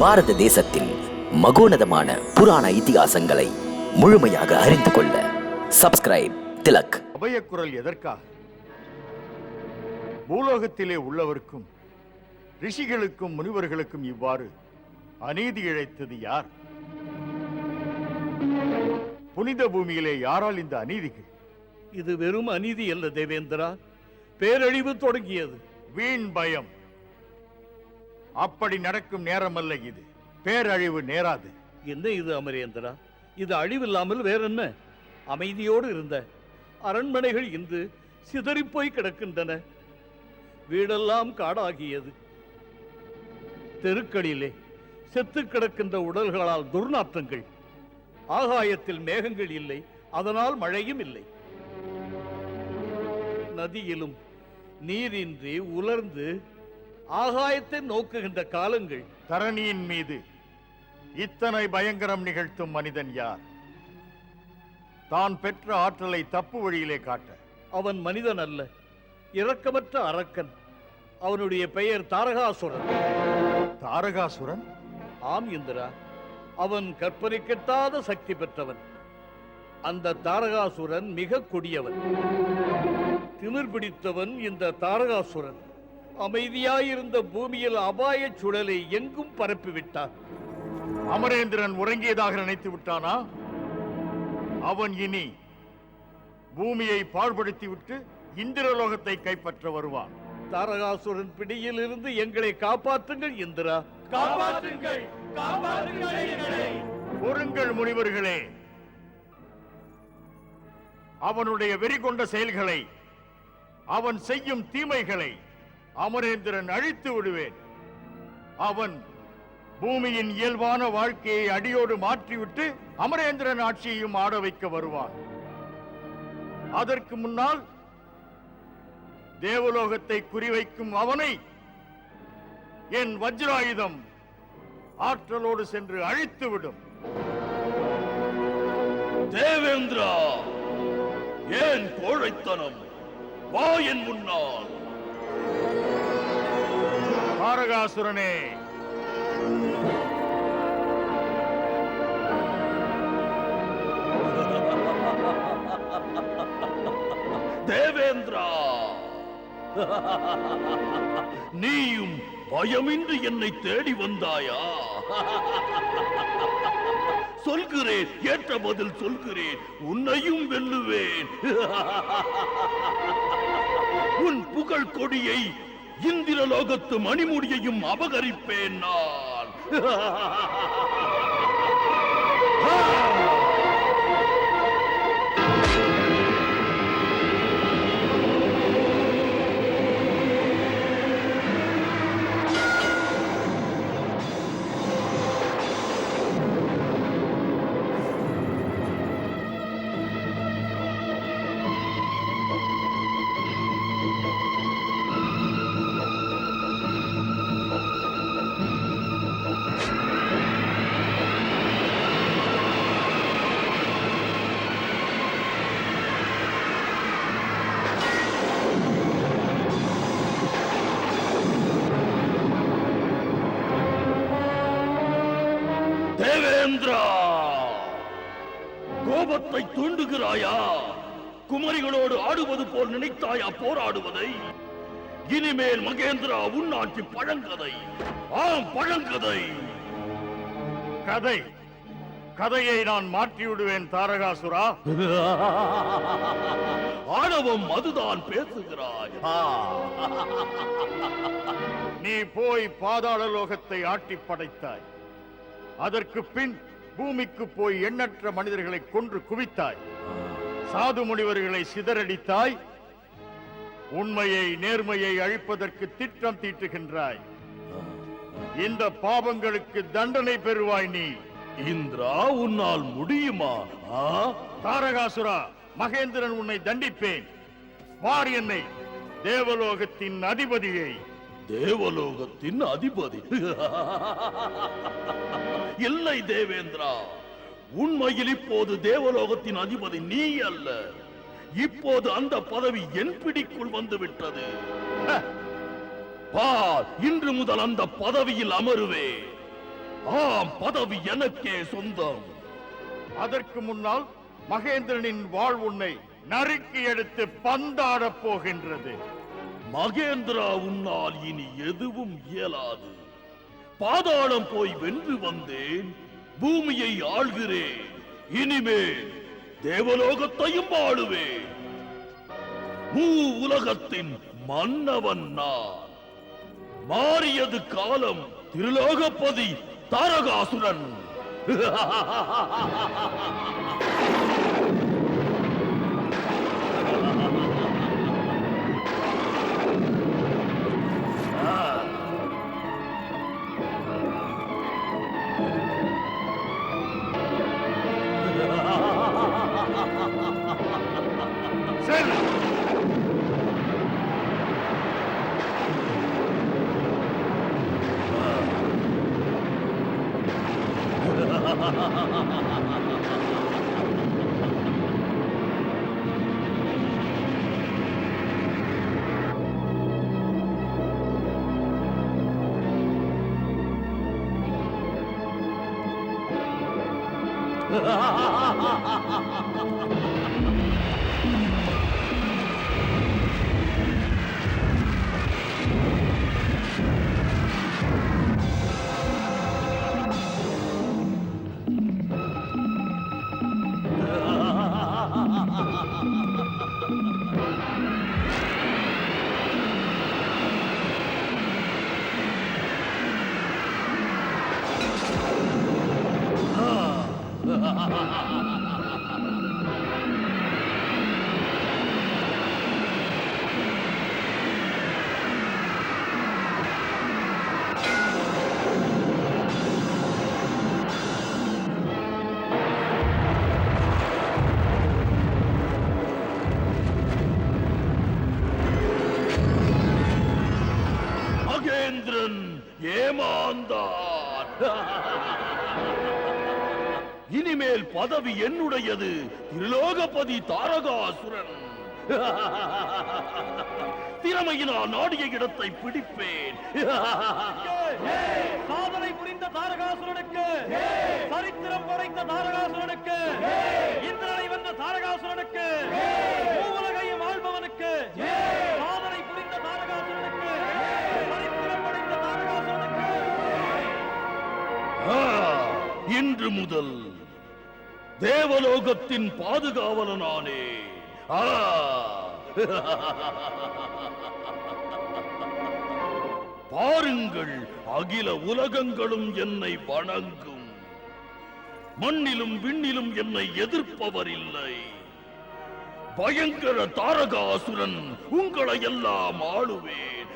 பாரத தேசத்தின் மகோனதமான புராண இதிகாசங்களை முழுமையாக அறிந்து கொள்ள சப்ஸ்கிரைப் திலக். அபயக்குரல் எதற்காக? பூலோகத்திலே உள்ளவருக்கும் ரிஷிகளுக்கும் முனிவர்களுக்கும் இவ்வாறு அநீதி இழைத்தது யார்? புனித பூமியிலே யாரால் இந்த அநீதிகள்? இது வெறும் அநீதி அல்ல தேவேந்திரா, பேரழிவு தொடங்கியது. வீண் பயம். அப்படி நடக்கும் நேரமல்ல இது. பேரழிவு நேராது. என்ன இது அமரேந்திரா? இது அழிவில்லாமல் வேறென்ன? அமைதியோடு இருந்த அரண்மனைகள் இன்று சிதறிப்போய் கிடக்கின்றன. வீடெல்லாம் காடாகியது. தெருக்களிலே செத்து கிடக்கின்ற உடல்களால் துர்நாற்றங்கள். ஆகாயத்தில் மேகங்கள் இல்லை, அதனால் மழையும் இல்லை. நதியிலும் நீரின்றி உலர்ந்து ஆகாயத்தை நோக்குகின்ற காலங்கள். தரணியின் மீது இத்தனை பயங்கரம் நிகழ்த்தும் மனிதன் யார்? தான் பெற்ற ஆற்றலை தப்பு வழியிலே காட்ட. அவன் மனிதன் அல்ல, இரக்கமற்ற அரக்கன். அவனுடைய பெயர் தாரகாசுரன். தாரகாசுரன்? ஆம் இந்திரா, அவன் கற்பனை கெட்டாத சக்தி பெற்றவன். அந்த தாரகாசுரன் மிக கொடியவன். திமிர் பிடித்தவன் இந்த தாரகாசுரன். அமைதியாயிருந்த பூமியில் அபாய சுழலை எங்கும் பரப்பிவிட்டான். அமரேந்திரன் உறங்கியதாக நினைத்து விட்டானா? அவன் இனி பூமியை பாழ்படுத்திவிட்டு இந்திரலோகத்தை கைப்பற்ற வருவான். தாரகாசுரன் பிடியில் இருந்து எங்களை காப்பாற்றுங்கள் இந்திரா, காப்பாற்றுங்கள், காப்பாற்றுங்கள். பொறுங்கள் முனிவர்களே. அவனுடைய வெறி கொண்ட செயல்களை, அவன் செய்யும் தீமைகளை அமரேந்திரன் அழித்து விடுவேன். அவன் பூமியின் இயல்பான வாழ்க்கையை அடியோடு மாற்றிவிட்டு அமரேந்திரன் ஆட்சியையும் ஆட வைக்க வருவான். அதற்கு முன்னால் தேவலோகத்தை குறிவைக்கும் அவனை என் வஜ்ராயுதம் ஆற்றலோடு சென்று அழித்துவிடும். தேவேந்திரா, ஏன் கோழைத்தனம்? வா என் முன்னால். தாரகாசுரனே, தேவேந்திரா, நீயும் பயமின்றி என்னை தேடி வந்தாயா? சொல்கிறேன், ஏற்ற பதில் சொல்கிறேன், உன்னையும் வெல்லுவேன். உன் புகழ் கொடியை, இந்திரலோகத்து மணிமுடியையும் அபகரிப்பேன் நான். தேவேந்திரா, கோபத்தை தூண்டுகிறாயா? குமரிகளோடு ஆடுவது போல் நினைத்தாயா போராடுவதை? இனிமேல் மகேந்திரா உன்னாட்சி பழங்கதை. ஆம், பழங்கதை. கதையை நான் மாற்றிவிடுவேன் தாரகாசுரா. ஆணவம் அதுதான் பேசுகிறாய். நீ போய் பாதாள லோகத்தை ஆட்டி படைத்தாய். அதற்கு பின் பூமிக்கு போய் எண்ணற்ற மனிதர்களை கொன்று குவித்தாய். சாது முனிவர்களை சிதறடித்தாய். உண்மையை, நேர்மையை அழிப்பதற்கு திட்டம் தீட்டுகின்றாய். இந்த பாவங்களுக்கு தண்டனை பெறுவாய் நீ. இந்திரா, உன்னால் முடியுமா? தாரகாசுரா, மகேந்திரன் உன்னை தண்டிப்பேன். பார் என்னை, தேவலோகத்தின் அதிபதியை. தேவலோகத்தின் அதிபதி? இல்லை தேவேந்திரா, உண்மையில் இப்போது தேவலோகத்தின் அதிபதி நீ அல்ல. இப்போது அந்த பதவி என் பிடிக்குள் வந்து விட்டது. பார், இன்று முதல் அந்த பதவியில் அமருவே. ஆம், பதவி எனக்கே சொந்தம். அதற்கு முன்னால் மகேந்திரனின் வாழ் உன்னை நறுக்கி எடுத்து பந்தாடப் போகின்றது. மகேந்திரா, உன்னால் இனி எதுவும் இயலாது. பாதாளம் போய் வென்று வந்தேன், பூமியை ஆள்கிறேன். இனிமேல் தேவலோகத்தையும் ஆளுவேன். உலகத்தின் மன்னவன் நான். மாறியது காலம். திருலோகபதி தாரகாசுரன். செல். மகேந்திரன் ஏமாந்தான். இனிமேல் பதவி என்னுடையது. திருலோகபதி தாரகாசுரன். திறமையினால் நாடிய இடத்தை பிடிப்பேன். சாதனை புரிந்த தாரகாசுரனுக்கு, சரித்திரம் படைத்த தாரகாசுரனுக்கு, இந்திரனை வென்ற தாரகாசுரனுக்கு, மூவுலகையும் ஆள்பவனுக்கு, சாதனை புரிந்த தாரகாசுரனுக்கு, சரித்திரம் படைத்த தாரகாசுரனுக்கு. இன்று முதல் தேவலோகத்தின் பாதுகாவலனானே. பாருங்கள், அகில உலகங்களும் என்னை வணங்கும். மண்ணிலும் விண்ணிலும் என்னை எதிர்ப்பவர் இல்லை. பயங்கர தாரகாசுரன் உங்களை எல்லாம் ஆளுவேன்.